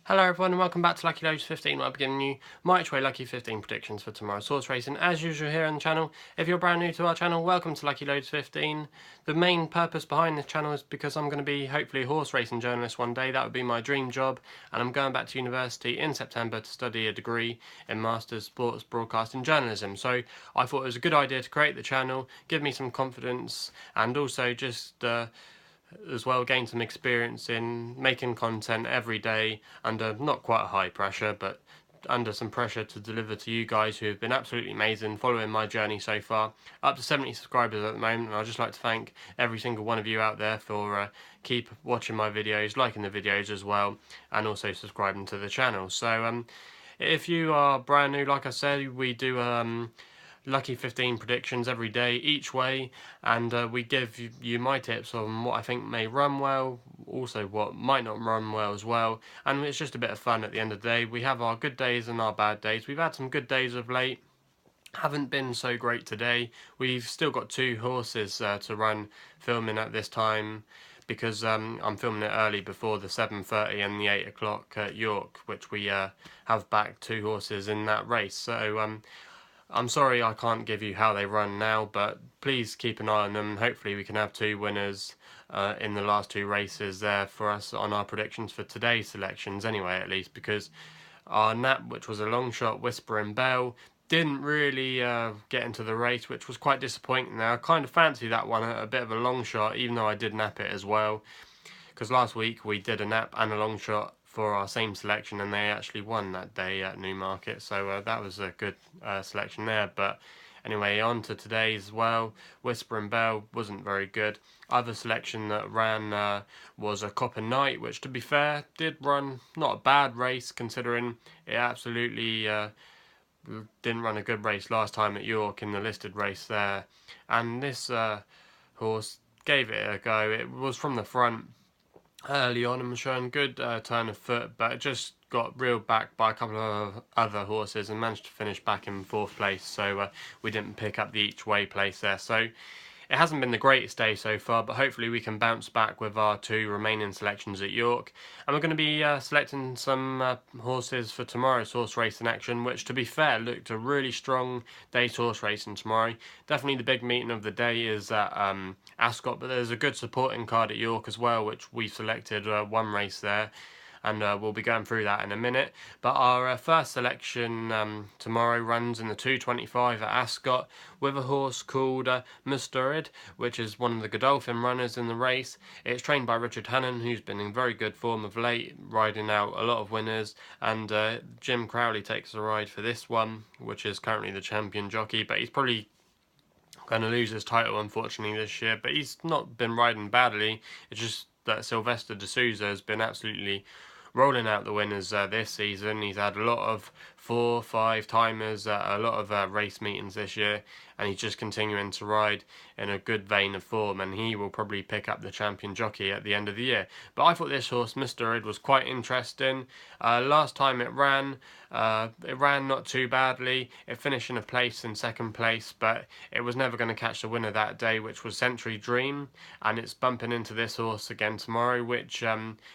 Hello everyone and welcome back to Lucky15, where I'm giving you my each way Lucky15 predictions for tomorrow's horse racing. As usual here on the channel, if you're brand new to our channel, welcome to Lucky15. The main purpose behind this channel is because I'm going to be hopefully a horse racing journalist one day. That would be my dream job, and I'm going back to university in September to study a degree in Master's Sports Broadcasting Journalism. So I thought it was a good idea to create the channel, give me some confidence, and also just as well gain some experience in making content every day under not quite high pressure, but under some pressure to deliver to you guys who have been absolutely amazing following my journey so far. Up to 70 subscribers at the moment, and I'd just like to thank every single one of you out there for keep watching my videos, liking the videos as well, and also subscribing to the channel. So if you are brand new, like I said, we do Lucky15 predictions every day each way, and we give you my tips on what I think may run well, also what might not run well as well, and it's just a bit of fun at the end of the day. We have our good days and our bad days. We've had some good days of late, haven't been so great today. We've still got two horses to run filming at this time, because I'm filming it early before the 7:30 and the 8 o'clock at York, which we have backed two horses in that race. So I'm sorry I can't give you how they run now, but please keep an eye on them. Hopefully we can have two winners in the last two races there for us on our predictions for today's selections anyway, at least, because our nap, which was a long shot, Whispering Bell, didn't really get into the race, which was quite disappointing. Now I kind of fancy that one a bit of a long shot, even though I did nap it as well, because last week we did a nap and a long shot for our same selection, and they actually won that day at Newmarket, so that was a good selection there. But anyway, on to today's. Well, Whispering Bell wasn't very good. Other selection that ran was a Copper Knight, which, to be fair, did run not a bad race, considering it absolutely didn't run a good race last time at York in the listed race there. And this horse gave it a go. It was from the front early on and was showing good turn of foot, but it just got reeled back by a couple of other horses and managed to finish back in fourth place, so we didn't pick up the each way place there. So it hasn't been the greatest day so far, but hopefully we can bounce back with our two remaining selections at York. And we're going to be selecting some horses for tomorrow's horse racing action, which, to be fair, looked a really strong day's horse racing tomorrow. Definitely the big meeting of the day is at Ascot, but there's a good supporting card at York as well, which we've selected one race there, and we'll be going through that in a minute. But our first selection tomorrow runs in the 2:25 at Ascot with a horse called Mustarrid, which is one of the Godolphin runners in the race. It's trained by Richard Hannon, who's been in very good form of late, riding out a lot of winners, and Jim Crowley takes the ride for this one, which is currently the champion jockey, but he's probably going to lose his title unfortunately this year. But he's not been riding badly. It's just that Sylvester de Souza has been absolutely rolling out the winners this season. He's had a lot of 4, 5 timers, a lot of race meetings this year, and he's just continuing to ride in a good vein of form, and he will probably pick up the champion jockey at the end of the year. But I thought this horse, Mustarrid, was quite interesting. Last time it ran not too badly. It finished in a place in second place, but it was never going to catch the winner that day, which was Century Dream, and it's bumping into this horse again tomorrow, which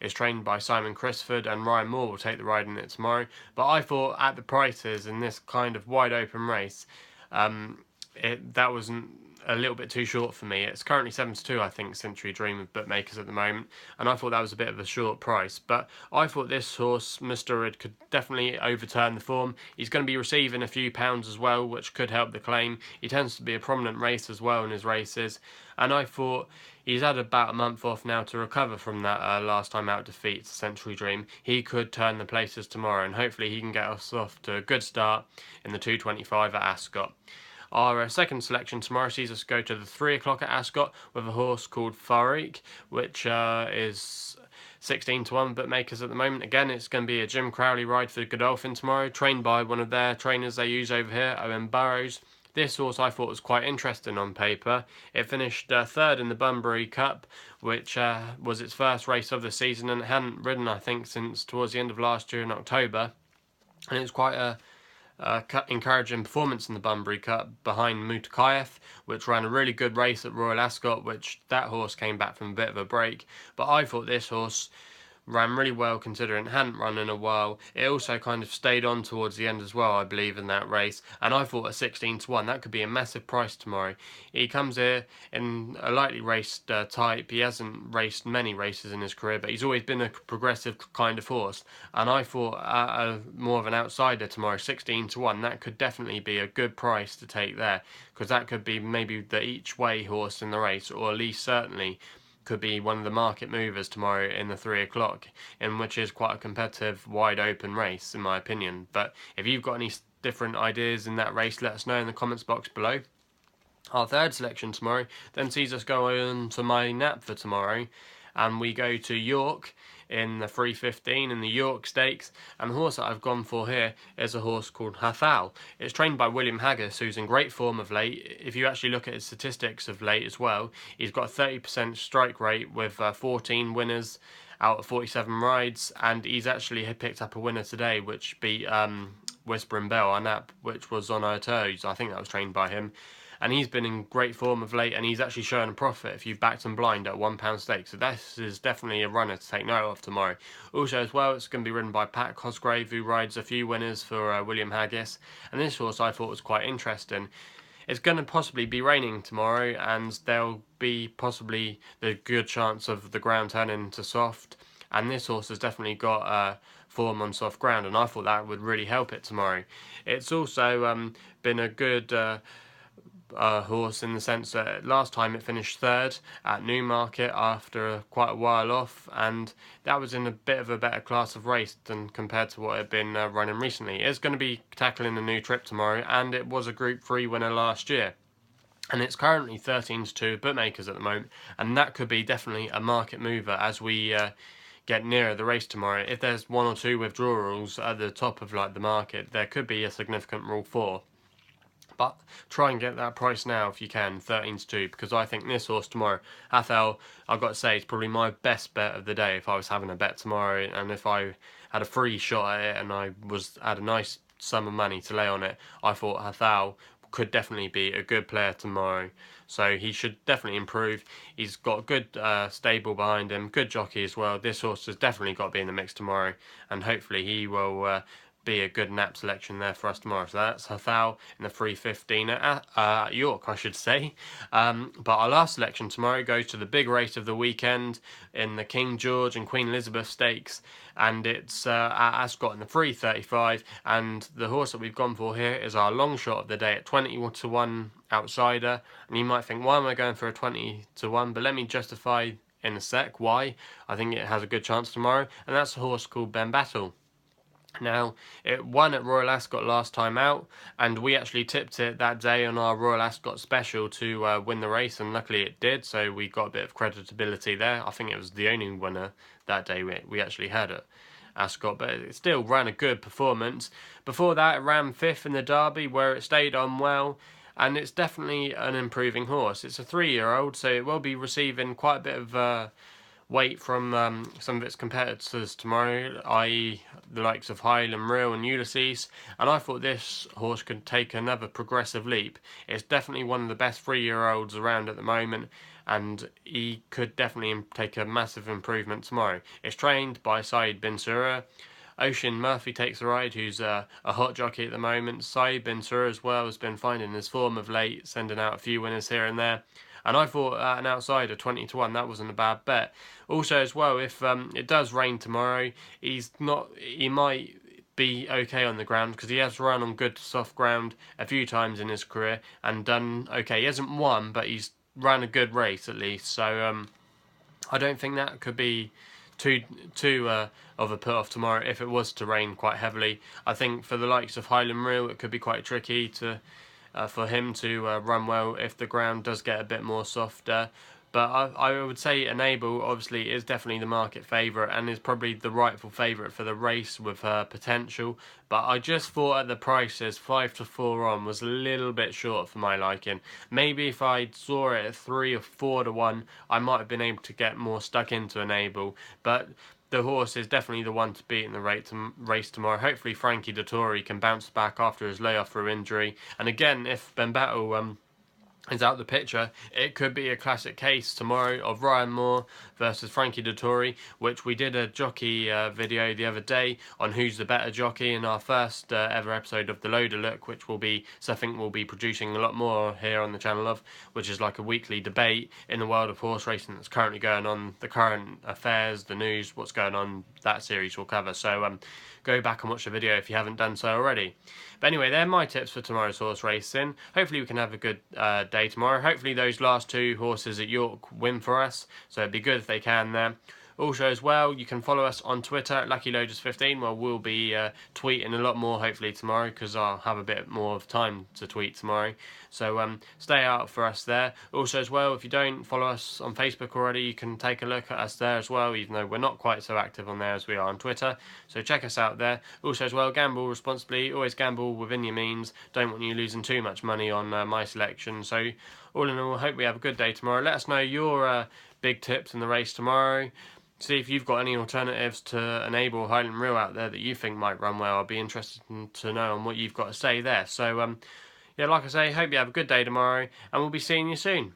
is trained by Simon Crisford, and Ryan Moore will take the ride in it tomorrow. But I thought at the prices in this kind of wide open race, that wasn't a little bit too short for me. It's currently 7-2, I think, Century Dream with bookmakers at the moment, and I thought that was a bit of a short price. But I thought this horse, Mustarrid, could definitely overturn the form. He's going to be receiving a few pounds as well, which could help the claim. He tends to be a prominent race as well in his races, and I thought he's had about a month off now to recover from that last time out defeat to Century Dream. He could turn the places tomorrow, and hopefully he can get us off to a good start in the 2:25 at Ascot. Our second selection tomorrow sees us go to the 3 o'clock at Ascot with a horse called Fawaareq, which is 16-1 bookmakers at the moment. Again, it's going to be a Jim Crowley ride for Godolphin tomorrow, trained by one of their trainers they use over here, Owen Burrows. This horse I thought was quite interesting on paper. It finished third in the Bunbury Cup, which was its first race of the season, and it hadn't ridden, I think, since towards the end of last year in October. And it was quite a encouraging performance in the Bunbury Cup behind Mutakayev, which ran a really good race at Royal Ascot, which that horse came back from a bit of a break. But I thought this horse ran really well considering it hadn't run in a while. It also kind of stayed on towards the end as well, I believe, in that race. And I thought a 16-1, that could be a massive price tomorrow. He comes here in a lightly raced type. He hasn't raced many races in his career, but he's always been a progressive kind of horse. And I thought more of an outsider tomorrow, 16-1, that could definitely be a good price to take there. Because that could be maybe the each way horse in the race, or at least certainly could be one of the market movers tomorrow in the 3 o'clock, in which is quite a competitive, wide open race in my opinion. But if you've got any different ideas in that race, let us know in the comments box below. Our third selection tomorrow then sees us go on to my nap for tomorrow, and we go to York in the 3:15 in the York Stakes. And the horse that I've gone for here is a horse called Hathal. It's trained by William Haggas, who's in great form of late. If you actually look at his statistics of late as well, he's got a 30% strike rate with 14 winners out of 47 rides, and he's actually picked up a winner today, which beat Whispering Bell, our nap, which was on our toes. I think that was trained by him. And he's been in great form of late, and he's actually showing a profit if you've backed him blind at £1 stake. So this is definitely a runner to take note of tomorrow. Also as well, it's going to be ridden by Pat Cosgrave, who rides a few winners for William Haggas. And this horse I thought was quite interesting. It's going to possibly be raining tomorrow, and there'll be possibly the good chance of the ground turning to soft. And this horse has definitely got form on soft ground, and I thought that would really help it tomorrow. It's also been a good horse in the sense that last time it finished third at Newmarket after quite a while off, and that was in a bit of a better class of race than compared to what it had been running recently. It's going to be tackling a new trip tomorrow, and it was a Group 3 winner last year. And it's currently 13-2 bookmakers at the moment, and that could be definitely a market mover as we get nearer the race tomorrow. If there's one or two withdrawals at the top of like the market, there could be a significant Rule 4. But try and get that price now if you can, 13-2, because I think this horse tomorrow, Hathal, I've got to say, is probably my best bet of the day if I was having a bet tomorrow, and if I had a free shot at it and I had a nice sum of money to lay on it, I thought Hathal could definitely be a good player tomorrow. So he should definitely improve. He's got a good stable behind him, good jockey as well. This horse has definitely got to be in the mix tomorrow, and hopefully he will be a good nap selection there for us tomorrow. So that's Hathal in the 3:15 at York, I should say. But our last selection tomorrow goes to the big race of the weekend in the King George and Queen Elizabeth Stakes, and it's at Ascot in the 3:35. And the horse that we've gone for here is our long shot of the day at 20-1 outsider. And you might think, why am I going for a 20-1? But let me justify in a sec why I think it has a good chance tomorrow, and that's a horse called Benbatl. Now, it won at Royal Ascot last time out, and we actually tipped it that day on our Royal Ascot special to win the race, and luckily it did, so we got a bit of creditability there. I think it was the only winner that day we actually had at Ascot, but it still ran a good performance. Before that, it ran 5th in the Derby, where it stayed on well, and it's definitely an improving horse. It's a 3-year-old, so it will be receiving quite a bit of weight from some of its competitors tomorrow, i.e. the likes of Highland Real and Ulysses, and I thought this horse could take another progressive leap. It's definitely one of the best 3-year-olds around at the moment, and he could definitely take a massive improvement tomorrow. It's trained by Saeed bin Surah. Ocean Murphy takes a ride, who's a hot jockey at the moment. Saeed bin Surah as well has been finding his form of late, sending out a few winners here and there. And I thought an outsider 20-1, that wasn't a bad bet. Also as well, if it does rain tomorrow, he might be okay on the ground, because he has run on good soft ground a few times in his career and done okay. He hasn't won, but he's ran a good race at least. So I don't think that could be too of a put off tomorrow if it was to rain quite heavily. I think for the likes of Highland Real, it could be quite tricky to for him to run well if the ground does get a bit more softer. But I would say Enable obviously is definitely the market favourite and is probably the rightful favourite for the race with her potential. But I just thought at the prices 5-4 on was a little bit short for my liking. Maybe if I saw it at 3 or 4-1, I might have been able to get more stuck into Enable. But the horse is definitely the one to beat in the race tomorrow. Hopefully Frankie Dettori can bounce back after his layoff through injury. And again, if Benbatl is out the picture, it could be a classic case tomorrow of Ryan Moore versus Frankie Dettori, which we did a jockey video the other day on who's the better jockey in our first ever episode of the Loader Look, which will be something we'll be producing a lot more here on the channel of, which is like a weekly debate in the world of horse racing that's currently going on, the current affairs, the news, what's going on. That series will cover, so go back and watch the video if you haven't done so already. But anyway, they're my tips for tomorrow's horse racing. Hopefully we can have a good day tomorrow. Hopefully those last two horses at York win for us, so it'd be good if they can there. Also as well, you can follow us on Twitter at Lucky15, where we'll be tweeting a lot more hopefully tomorrow, because I'll have a bit more of time to tweet tomorrow. So stay out for us there. Also as well, if you don't follow us on Facebook already, you can take a look at us there as well, even though we're not quite so active on there as we are on Twitter. So check us out there. Also as well, gamble responsibly. Always gamble within your means. Don't want you losing too much money on my selection. So all in all, hope we have a good day tomorrow. Let us know your big tips in the race tomorrow. See if you've got any alternatives to enable Highland Reel out there that you think might run well. I'll be interested to know on what you've got to say there. So, yeah, like I say, hope you have a good day tomorrow, and we'll be seeing you soon.